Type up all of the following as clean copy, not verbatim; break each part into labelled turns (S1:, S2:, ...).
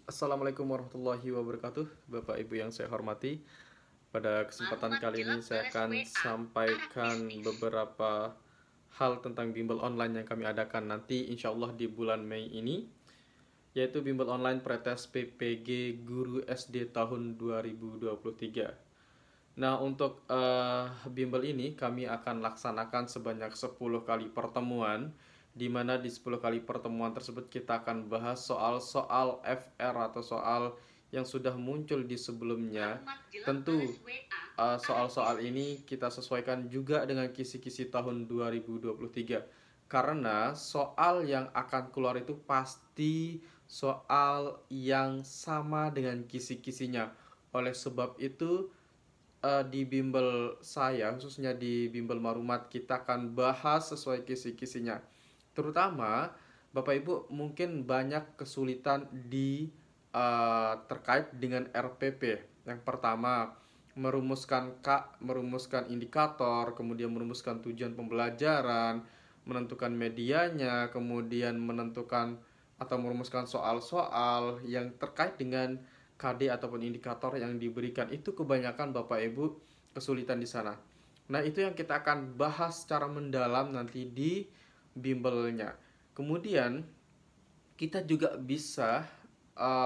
S1: Assalamualaikum warahmatullahi wabarakatuh, Bapak Ibu yang saya hormati. Pada kesempatan kali ini saya akan sampaikan beberapa hal tentang bimbel online yang kami adakan nanti insya Allah di bulan Mei ini, yaitu bimbel online pretest PPG Guru SD tahun 2023. Nah, untuk bimbel ini kami akan laksanakan sebanyak 10 kali pertemuan, di mana di 10 kali pertemuan tersebut kita akan bahas soal-soal FR atau soal yang sudah muncul di sebelumnya. Tentu soal-soal ini kita sesuaikan juga dengan kisi-kisi tahun 2023. Karena soal yang akan keluar itu pasti soal yang sama dengan kisi-kisinya. Oleh sebab itu di bimbel saya, khususnya di bimbel Marumat, kita akan bahas sesuai kisi-kisinya. Terutama Bapak Ibu mungkin banyak kesulitan di terkait dengan RPP. Yang pertama, merumuskan indikator, kemudian merumuskan tujuan pembelajaran, menentukan medianya, kemudian menentukan atau merumuskan soal-soal yang terkait dengan KD ataupun indikator yang diberikan. Itu kebanyakan Bapak Ibu kesulitan di sana. Nah, itu yang kita akan bahas secara mendalam nanti di bimbelnya. Kemudian kita juga bisa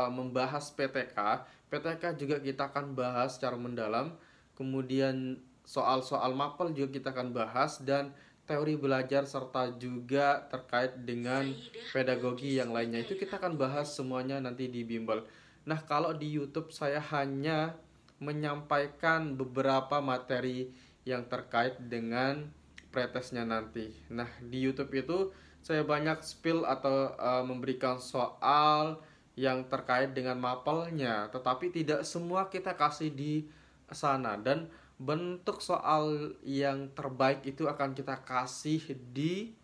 S1: membahas PTK. PTK juga kita akan bahas secara mendalam. Kemudian soal-soal mapel juga kita akan bahas, dan teori belajar serta juga terkait dengan pedagogi yang lainnya itu kita akan bahas semuanya nanti di bimbel. Nah, kalau di YouTube saya hanya menyampaikan beberapa materi yang terkait dengan pretestnya nanti. Nah, di YouTube itu saya banyak spill atau memberikan soal yang terkait dengan mapelnya, tetapi tidak semua kita kasih di sana, dan bentuk soal yang terbaik itu akan kita kasih di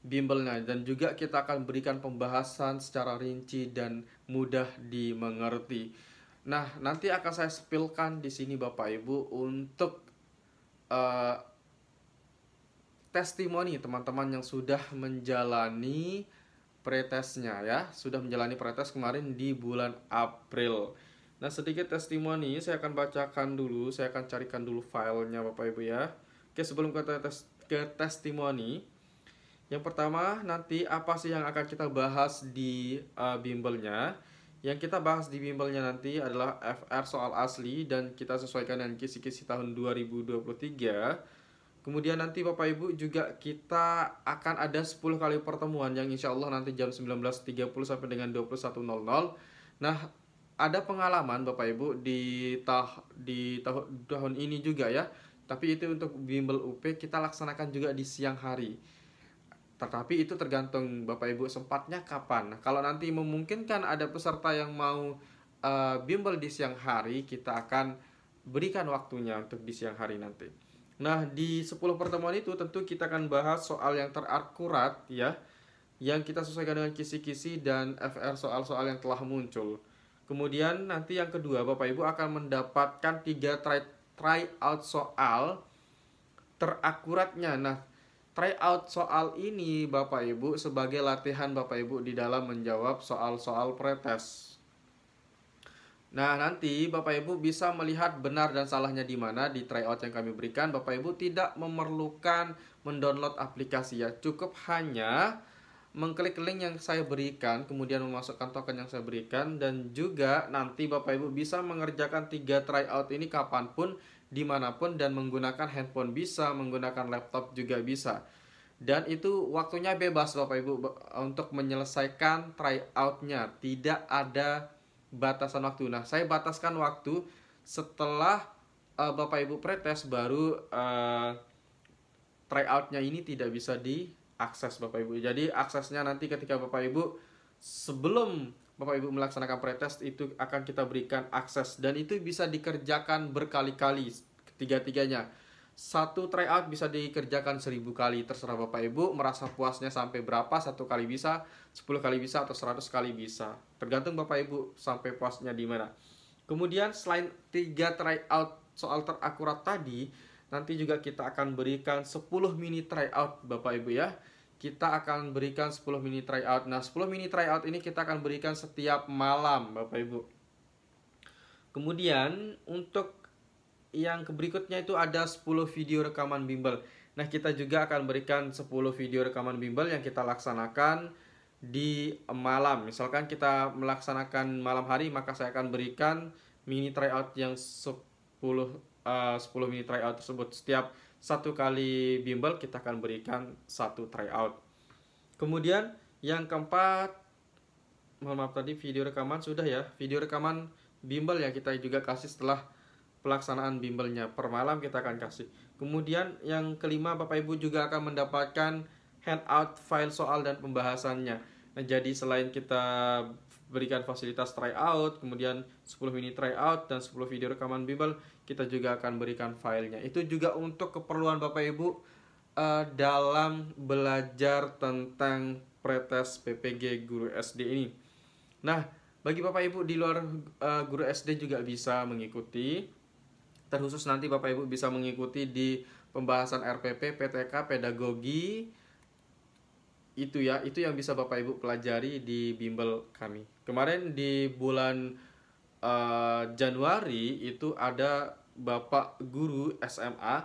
S1: bimbelnya, dan juga kita akan berikan pembahasan secara rinci dan mudah dimengerti. Nah, nanti akan saya spillkan di sini Bapak Ibu untuk testimoni teman-teman yang sudah menjalani pretestnya ya, sudah menjalani pretest kemarin di bulan April. Nah, sedikit testimoni saya akan bacakan dulu, saya akan carikan dulu filenya Bapak Ibu ya. Oke, sebelum ke testimoni, yang pertama nanti apa sih yang akan kita bahas di bimbelnya? Yang kita bahas di bimbelnya nanti adalah FR soal asli, dan kita sesuaikan dengan kisi-kisi tahun 2023. Kemudian nanti Bapak Ibu juga kita akan ada 10 kali pertemuan yang insya Allah nanti jam 19.30 sampai dengan 21.00. Nah, ada pengalaman Bapak Ibu di tahun ini juga ya. Tapi itu untuk bimbel UP kita laksanakan juga di siang hari. Tetapi itu tergantung Bapak Ibu sempatnya kapan. Nah, kalau nanti memungkinkan ada peserta yang mau bimbel di siang hari, kita akan berikan waktunya untuk di siang hari nanti. Nah, di 10 pertemuan itu tentu kita akan bahas soal yang terakurat ya, yang kita sesuaikan dengan kisi-kisi dan FR soal-soal yang telah muncul. Kemudian nanti yang kedua, Bapak Ibu akan mendapatkan 3 tryout soal terakuratnya. Nah, tryout soal ini Bapak Ibu sebagai latihan Bapak Ibu di dalam menjawab soal-soal pretest. Nah, nanti Bapak Ibu bisa melihat benar dan salahnya di mana di tryout yang kami berikan. Bapak Ibu tidak memerlukan mendownload aplikasi ya. Cukup hanya mengklik link yang saya berikan, kemudian memasukkan token yang saya berikan, dan juga nanti Bapak Ibu bisa mengerjakan 3 tryout ini kapanpun, dimanapun, dan menggunakan handphone bisa, menggunakan laptop juga bisa. Dan itu waktunya bebas Bapak Ibu untuk menyelesaikan tryoutnya. Tidak ada batasan waktu. Nah, saya bataskan waktu setelah Bapak Ibu pretest baru tryoutnya ini tidak bisa diakses Bapak Ibu. Jadi aksesnya nanti ketika Bapak Ibu sebelum Bapak Ibu melaksanakan pretest itu akan kita berikan akses, dan itu bisa dikerjakan berkali-kali ketiga-tiganya. Satu tryout bisa dikerjakan 1000 kali, terserah Bapak Ibu merasa puasnya sampai berapa, 1 kali bisa, 10 kali bisa, atau 100 kali bisa, tergantung Bapak Ibu sampai puasnya di mana. Kemudian selain 3 tryout soal terakurat tadi, nanti juga kita akan berikan 10 mini tryout Bapak Ibu ya. kita akan berikan 10 mini tryout. Nah, 10 mini tryout ini kita akan berikan setiap malam, Bapak Ibu. Kemudian untuk yang berikutnya itu ada 10 video rekaman bimbel. Nah, kita juga akan berikan 10 video rekaman bimbel yang kita laksanakan di malam. Misalkan kita melaksanakan malam hari, maka saya akan berikan mini tryout yang 10 mini tryout tersebut. Setiap satu kali bimbel kita akan berikan satu tryout. Kemudian yang keempat, mohon maaf tadi video rekaman sudah ya. Video rekaman bimbel ya kita juga kasih setelah pelaksanaan bimbelnya. Per malam kita akan kasih. Kemudian yang kelima, Bapak Ibu juga akan mendapatkan handout file soal dan pembahasannya. Nah, jadi selain kita berikan fasilitas tryout, kemudian 10 mini tryout dan 10 video rekaman bimbel, kita juga akan berikan filenya. Itu juga untuk keperluan Bapak Ibu dalam belajar tentang pretest PPG guru SD ini. Nah, bagi Bapak Ibu di luar guru SD juga bisa mengikuti. Terkhusus nanti Bapak Ibu bisa mengikuti di pembahasan RPP, PTK, pedagogi. Itu ya, itu yang bisa Bapak Ibu pelajari di bimbel kami. Kemarin di bulan Januari itu ada Bapak guru SMA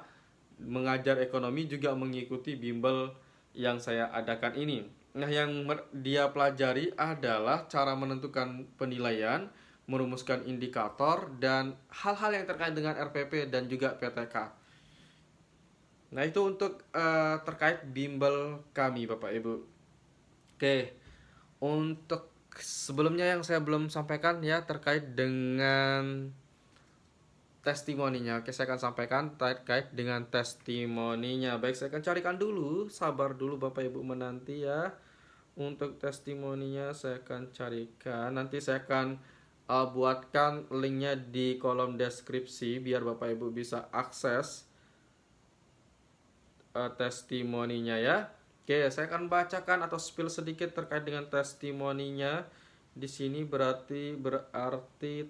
S1: mengajar ekonomi juga mengikuti bimbel yang saya adakan ini. Nah, yang dia pelajari adalah cara menentukan penilaian, merumuskan indikator, dan hal-hal yang terkait dengan RPP dan juga PTK. Nah, itu untuk terkait bimbel kami Bapak Ibu. Oke, untuk sebelumnya yang saya belum sampaikan ya terkait dengan testimoninya. Oke, saya akan sampaikan terkait dengan testimoninya. Baik, saya akan carikan dulu. Sabar dulu Bapak Ibu menanti ya. Untuk testimoninya saya akan carikan. Nanti saya akan buatkan linknya di kolom deskripsi biar Bapak Ibu bisa akses testimoninya ya. Oke, saya akan bacakan atau spill sedikit terkait dengan testimoninya. Di sini berarti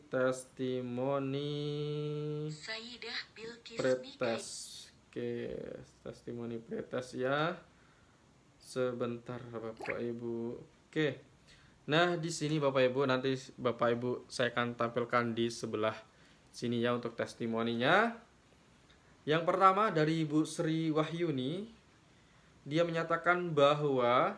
S1: testimoni pretest. Oke, testimoni pretest ya. Sebentar Bapak Ibu. Oke. Nah, di sini Bapak Ibu, nanti Bapak Ibu saya akan tampilkan di sebelah sini ya untuk testimoninya. Yang pertama dari Ibu Sri Wahyuni. Dia menyatakan bahwa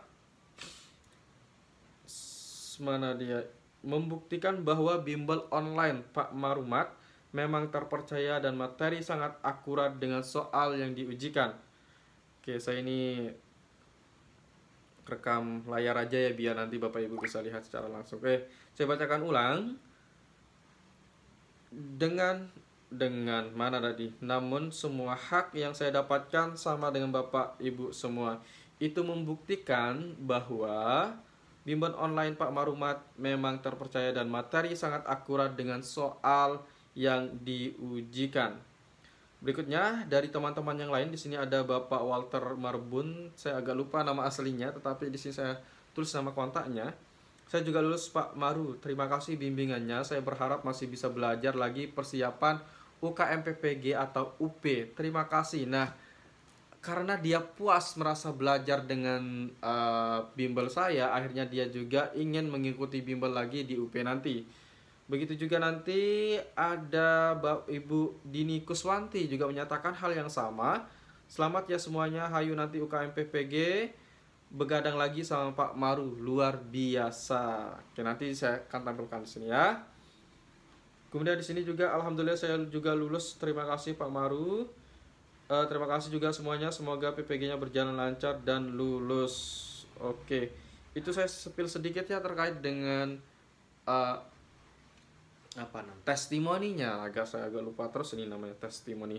S1: mana dia membuktikan bahwa bimbel online Pak Marumat memang terpercaya dan materi sangat akurat dengan soal yang diujikan. Oke, saya ini rekam layar aja ya biar nanti Bapak Ibu bisa lihat secara langsung. Oke, saya bacakan ulang. Dengan mana tadi? Namun semua hak yang saya dapatkan sama dengan Bapak Ibu semua. Itu membuktikan bahwa bimbel online Pak Marumat memang terpercaya dan materi sangat akurat dengan soal yang diujikan. Berikutnya dari teman-teman yang lain, di sini ada Bapak Walter Marbun. Saya agak lupa nama aslinya, tetapi di sini saya tulis nama kontaknya. Saya juga lulus Pak Maru. Terima kasih bimbingannya. Saya berharap masih bisa belajar lagi persiapan UKM PPG atau UP. Terima kasih. Nah, karena dia puas merasa belajar dengan bimbel saya, akhirnya dia juga ingin mengikuti bimbel lagi di UP nanti. Begitu juga nanti ada Ibu Dini Kuswanti juga menyatakan hal yang sama. Selamat ya semuanya, hayu nanti UKM PPG begadang lagi sama Pak Maru, luar biasa. Oke, nanti saya akan tampilkan di sini ya. Kemudian di sini juga alhamdulillah saya juga lulus. Terima kasih Pak Maru. Terima kasih juga semuanya. Semoga PPG-nya berjalan lancar dan lulus. Oke, itu saya spill sedikit ya terkait dengan testimoninya. Saya agak lupa terus ini namanya testimoni.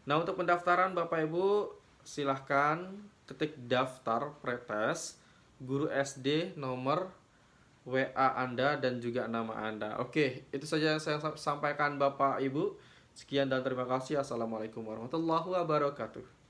S1: Nah, untuk pendaftaran Bapak Ibu silahkan ketik daftar pretest guru SD, nomor WA Anda dan juga nama Anda. Oke, itu saja yang saya sampaikan Bapak Ibu. Sekian dan terima kasih. Assalamualaikum warahmatullahi wabarakatuh.